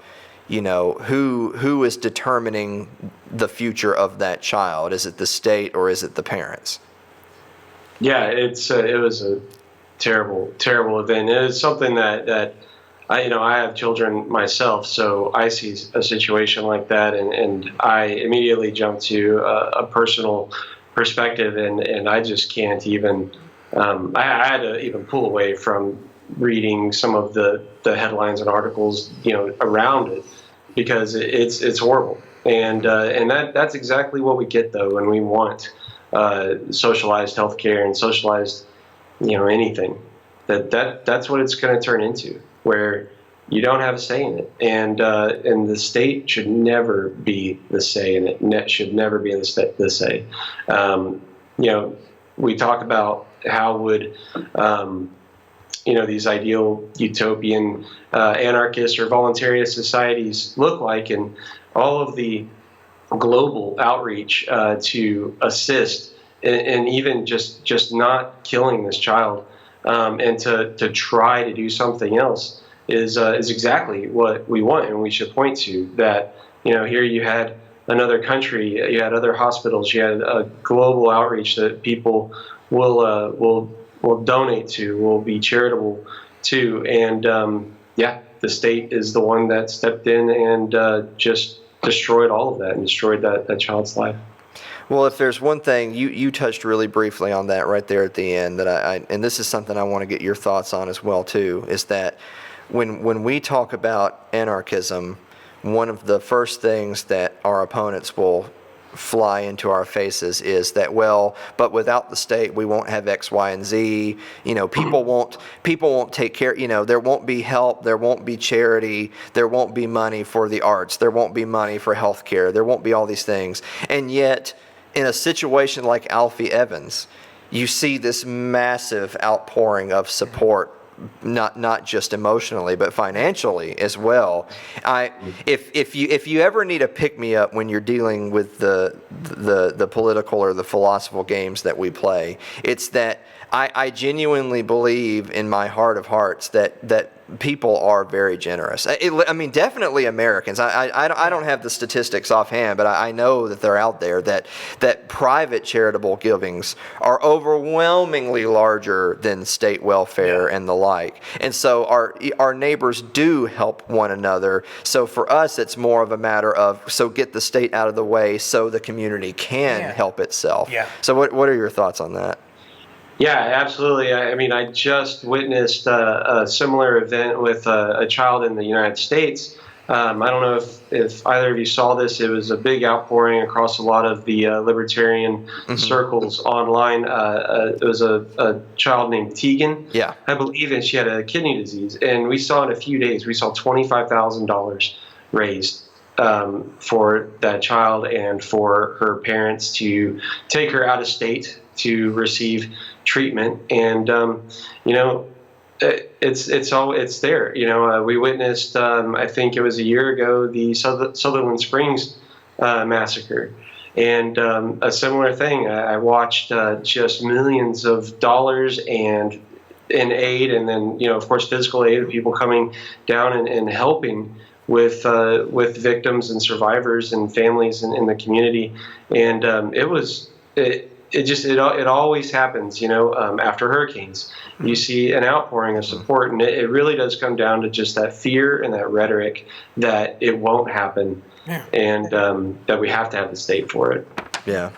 who is determining the future of that child? Is it the state or is it the parents? Yeah, it was a terrible, terrible event. It is something that I have children myself, so I see a situation like that, and I immediately jump to a personal perspective, and I just can't even. I had to even pull away from reading some of the headlines and articles, around it, because it's horrible, and that's exactly what we get though when we want socialized healthcare and socialized, anything. That's what it's going to turn into, where you don't have a say in it, and the state should never be the say in it. Should never be the say. We talk about how would these ideal utopian anarchist or voluntarist societies look like, and all of the global outreach to assist and even just not killing this child, and to try to do something else is exactly what we want, and we should point to that. Here you had another country, you had other hospitals, you had a global outreach that people will donate to, will be charitable to, and the state is the one that stepped in and just destroyed all of that and destroyed that child's life. Well, if there's one thing, you touched really briefly on that right there at the end, that and this is something I want to get your thoughts on as well too, is that when we talk about anarchism, one of the first things that our opponents will fly into our faces is that, but without the state we won't have X, Y, and Z. People won't take care. There won't be help. There won't be charity. There won't be money for the arts. There won't be money for healthcare. There won't be all these things. And yet, in a situation like Alfie Evans, you see this massive outpouring of support. Not just emotionally, but financially as well. If you ever need a pick me up when you're dealing with the political or the philosophical games that we play, it's that I genuinely believe in my heart of hearts that people are very generous. Definitely Americans. I don't have the statistics offhand, but I know that they're out there, that private charitable givings are overwhelmingly larger than state welfare and the like. And so our neighbors do help one another. So for us, it's more of a matter of, get the state out of the way so the community can help itself. Yeah. So what are your thoughts on that? Yeah, absolutely. I just witnessed a similar event with a child in the United States. I don't know if either of you saw this. It was a big outpouring across a lot of the libertarian circles online. It was a child named Tegan, I believe, and she had a kidney disease. And we saw in a few days, we saw $25,000 raised for that child and for her parents to take her out of state to receive treatment. And it's there. We witnessed, I think it was a year ago, the Sutherland Springs massacre, and a similar thing. I watched just millions of dollars and in aid, and then of course physical aid of people coming down and helping with victims and survivors and families in the community. And it always happens, after hurricanes. You see an outpouring of support, and it really does come down to just that fear and that rhetoric that it won't happen, and that we have to have the state for it. Yeah.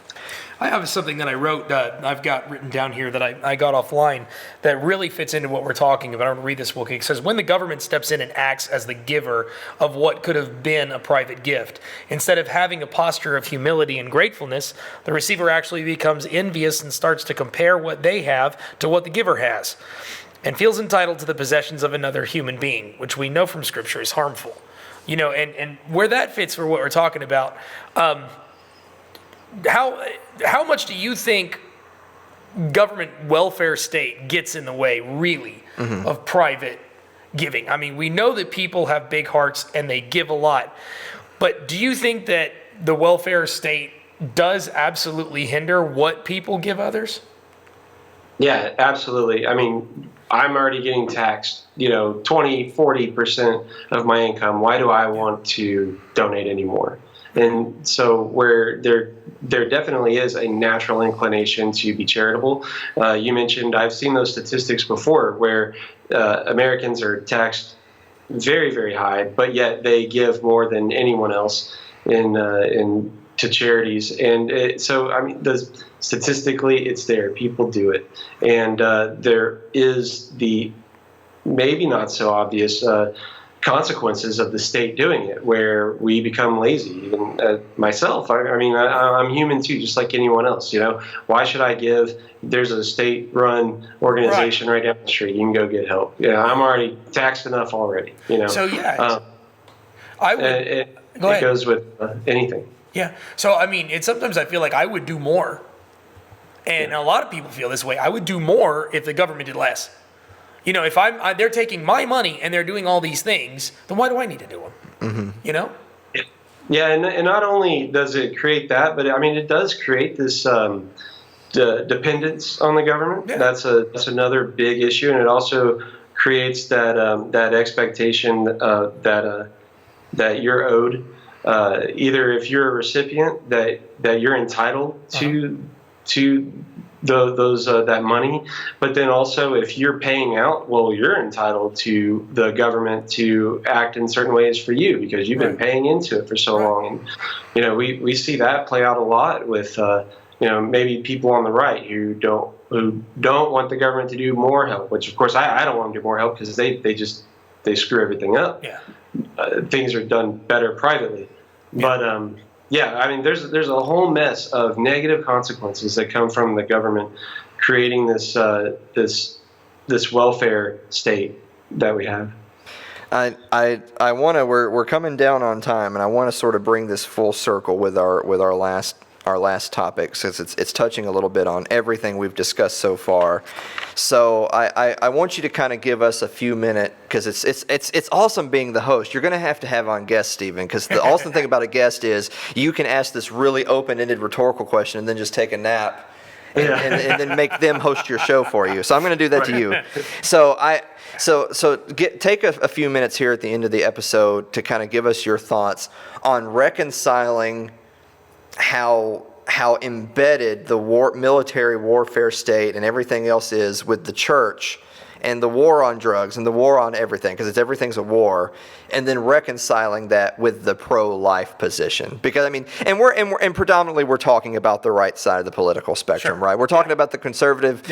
I have something that I wrote, I've got written down here that I got offline that really fits into what we're talking about. I'm going to read this real quick. It says, when the government steps in and acts as the giver of what could have been a private gift, instead of having a posture of humility and gratefulness, the receiver actually becomes envious and starts to compare what they have to what the giver has, and feels entitled to the possessions of another human being, which we know from Scripture is harmful. And where that fits for what we're talking about, how much do you think government welfare state gets in the way, really, of private giving? We know that people have big hearts and they give a lot, but do you think that the welfare state does absolutely hinder what people give others. Yeah, absolutely. I mean, I'm already getting taxed, 20, 40% of my income. Why do I want to donate anymore? And so where there definitely is a natural inclination to be charitable. You mentioned, I've seen those statistics before where Americans are taxed very, very high, but yet they give more than anyone else in to charities. And so, I mean, statistically, it's there. People do it. And there is the maybe not so obvious consequences of the state doing it, where we become lazy. Even myself, I'm human too, just like anyone else. Why should I give? There's a state-run organization right down the street. You can go get help. Yeah, I'm already taxed enough already. So yeah, I would. It goes with anything. Yeah. So I mean, sometimes I feel like I would do more, and a lot of people feel this way. I would do more if the government did less. If they're taking my money and they're doing all these things, then why do I need to do them? Mm-hmm. Yeah, and not only does it create that, but I mean, it does create this dependence on the government. Yeah. That's another big issue, and it also creates that expectation that you're owed. Either if you're a recipient, that you're entitled to that money, but then also if you're paying out, well, you're entitled to the government to act in certain ways for you because you've been paying into it for so long. And we see that play out a lot with maybe people on the right who don't want the government to do more help. Which of course I don't want them to do more help because they screw everything up. Yeah. Things are done better privately, but. Yeah, I mean, there's a whole mess of negative consequences that come from the government creating this welfare state that we have. I want to. We're coming down on time, and I want to sort of bring this full circle with our last topic, since it's touching a little bit on everything we've discussed so far. So I want you to kind of give us a few minutes, because it's awesome being the host. You're going to have on guests, Stephen, because the awesome thing about a guest is you can ask this really open-ended rhetorical question and then just take a nap and then make them host your show for you. So I'm going to do that to you. So take a few minutes here at the end of the episode to kind of give us your thoughts on reconciling how embedded the military warfare state and everything else is with the church, and the war on drugs and the war on everything, because everything's a war, and then reconciling that with the pro-life position. Because I mean, and predominantly we're talking about the right side of the political spectrum, right? We're talking about the conservative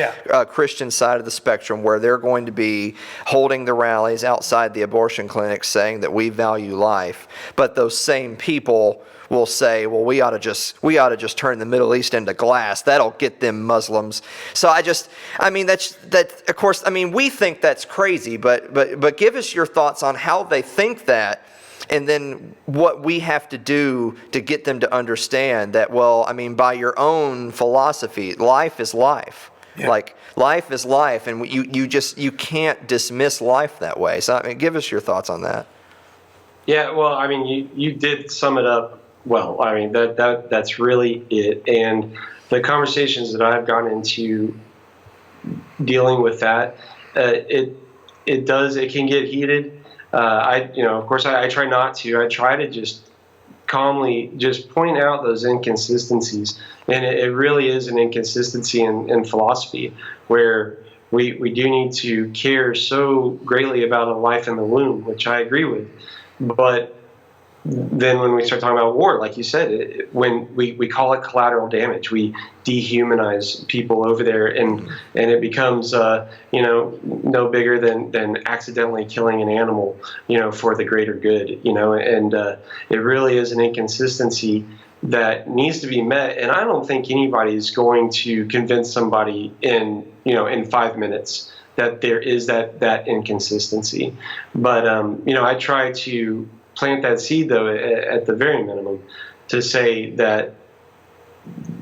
Christian side of the spectrum, where they're going to be holding the rallies outside the abortion clinics saying that we value life, but those same people will say, well, we ought to just turn the Middle East into glass. That'll get them Muslims. So of course, we think that's crazy, but give us your thoughts on how they think that, and then what we have to do to get them to understand that, by your own philosophy, life is life. Yeah. Like, life is life, and you can't dismiss life that way. So give us your thoughts on that. Yeah, well, you did sum it up well. That's really it. And the conversations that I've gone into dealing with that, it can get heated. Of course, I try not to. I try to just calmly just point out those inconsistencies. And it really is an inconsistency in philosophy, where we do need to care so greatly about a life in the womb, which I agree with. But then when we start talking about war, like you said, when we call it collateral damage, we dehumanize people over there, and it becomes no bigger than accidentally killing an animal, for the greater good, and it really is an inconsistency that needs to be met. And I don't think anybody is going to convince somebody in 5 minutes that there is that inconsistency. But I try to plant that seed, though, at the very minimum, to say that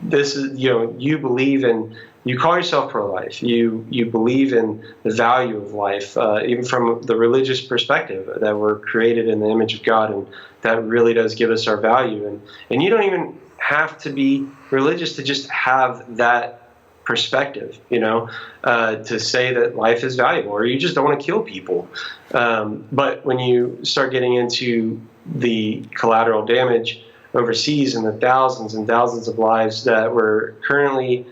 this is, you believe in, you call yourself pro-life, you believe in the value of life, even from the religious perspective, that we're created in the image of God, and that really does give us our value. And you don't even have to be religious to just have that perspective, to say that life is valuable, or you just don't want to kill people. But when you start getting into the collateral damage overseas and the thousands and thousands of lives that we're currently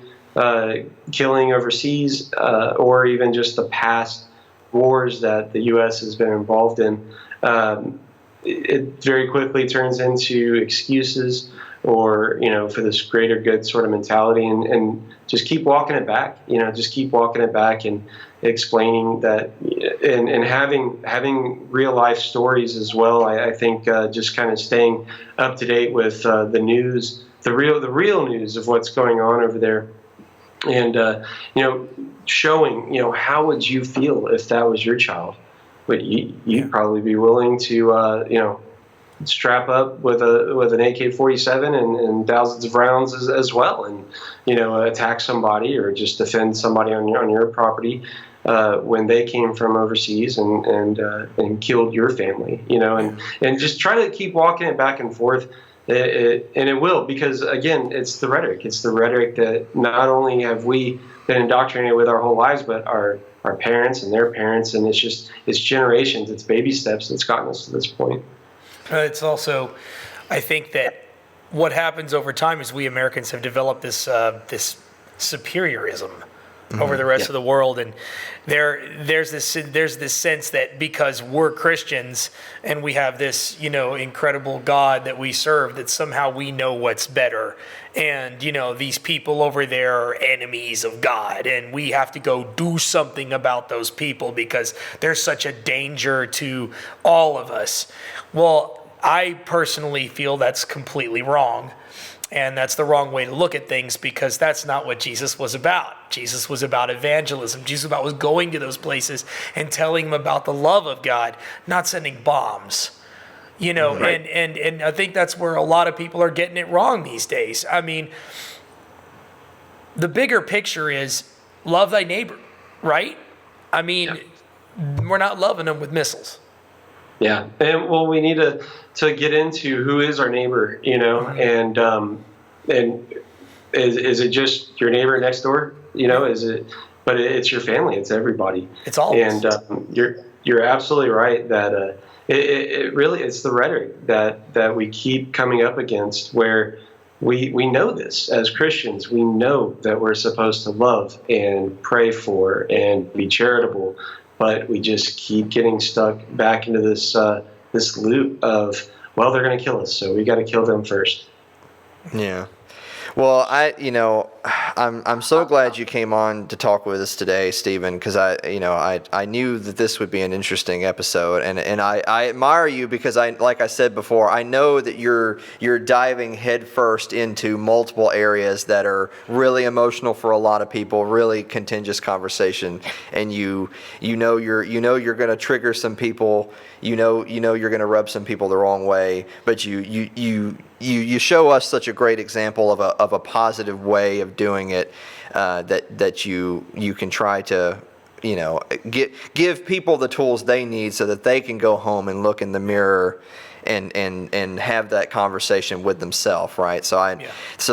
killing overseas, or even just the past wars that the U.S. has been involved in, it very quickly turns into excuses, or for this greater good sort of mentality, and just keep walking it back. Just keep walking it back and explaining that, and having real life stories as well. I think just kind of staying up to date with the news, the real news of what's going on over there, and showing how would you feel if that was your child? Would you'd probably be willing to strap up with an AK-47 and thousands of rounds as well, and attack somebody or just defend somebody on your property when they came from overseas and killed your family, and just try to keep walking it back and forth. And it will, because again, it's the rhetoric that not only have we been indoctrinated with our whole lives, but our parents and their parents, and it's generations, it's baby steps that's gotten us to this point. It's also, I think that what happens over time is we Americans have developed this superiorism over the rest of the world, and there's this sense that because we're Christians and we have this incredible God that we serve, that somehow we know what's better, and these people over there are enemies of God, and we have to go do something about those people because they're such a danger to all of us. Well, I personally feel that's completely wrong. And that's the wrong way to look at things, because that's not what Jesus was about. Jesus was about evangelism. Jesus was going to those places and telling them about the love of God, not sending bombs. Right. And I think that's where a lot of people are getting it wrong these days. I mean, the bigger picture is love thy neighbor, right? I mean, we're not loving them with missiles. Yeah, and well, we need to get into who is our neighbor, and is it just your neighbor next door, Is it? But it's your family, it's everybody. It's all. And you're absolutely right that it really, it's the rhetoric that we keep coming up against, where we know this as Christians. We know that we're supposed to love and pray for and be charitable. But we just keep getting stuck back into this loop of, well, they're going to kill us, so we got to kill them first. Yeah. Well, I'm so glad you came on to talk with us today, Stephen, because I knew that this would be an interesting episode, and I admire you because like I said before, I know that you're diving headfirst into multiple areas that are really emotional for a lot of people, really contentious conversation, and you're going to trigger some people, you're going to rub some people the wrong way, but you show us such a great example of a positive way of doing it, that you can try to give people the tools they need so that they can go home and look in the mirror and have that conversation with themselves, right? So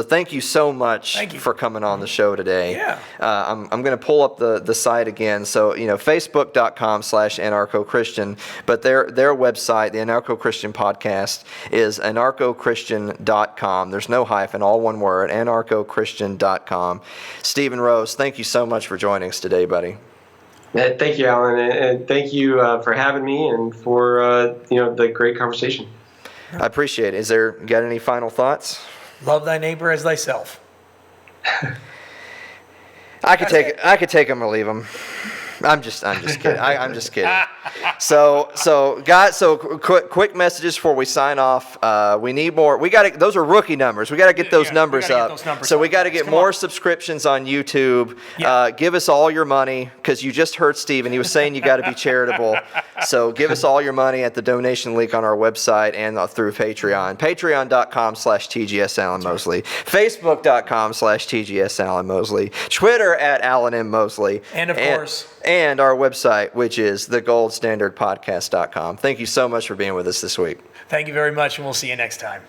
thank you so much for coming on the show today. Yeah. I'm going to pull up the site again. So, Facebook.com/AnarchoChristian, but their website, the AnarchoChristian podcast, is AnarchoChristian.com. There's no hyphen, all one word, AnarchoChristian.com. Stephen Rose, thank you so much for joining us today, buddy. Thank you, Alan, and thank you for having me and for the great conversation. I appreciate it. Got any final thoughts? Love thy neighbor as thyself. I could take them or leave them. I'm just kidding. I'm just kidding. So guys, quick messages before we sign off. We need more. Those are rookie numbers. We got to get those numbers up. So we got to get more subscriptions on YouTube. Yeah. Give us all your money, because you just heard Stephen. He was saying you got to be charitable. So give us all your money at the donation link on our website and through Patreon. Patreon.com/TGS Alan Mosley. Facebook.com/TGS Alan Mosley. Twitter @Alan M Mosley. And of course. And our website, which is thegoldstandardpodcast.com. Thank you so much for being with us this week. Thank you very much, and we'll see you next time.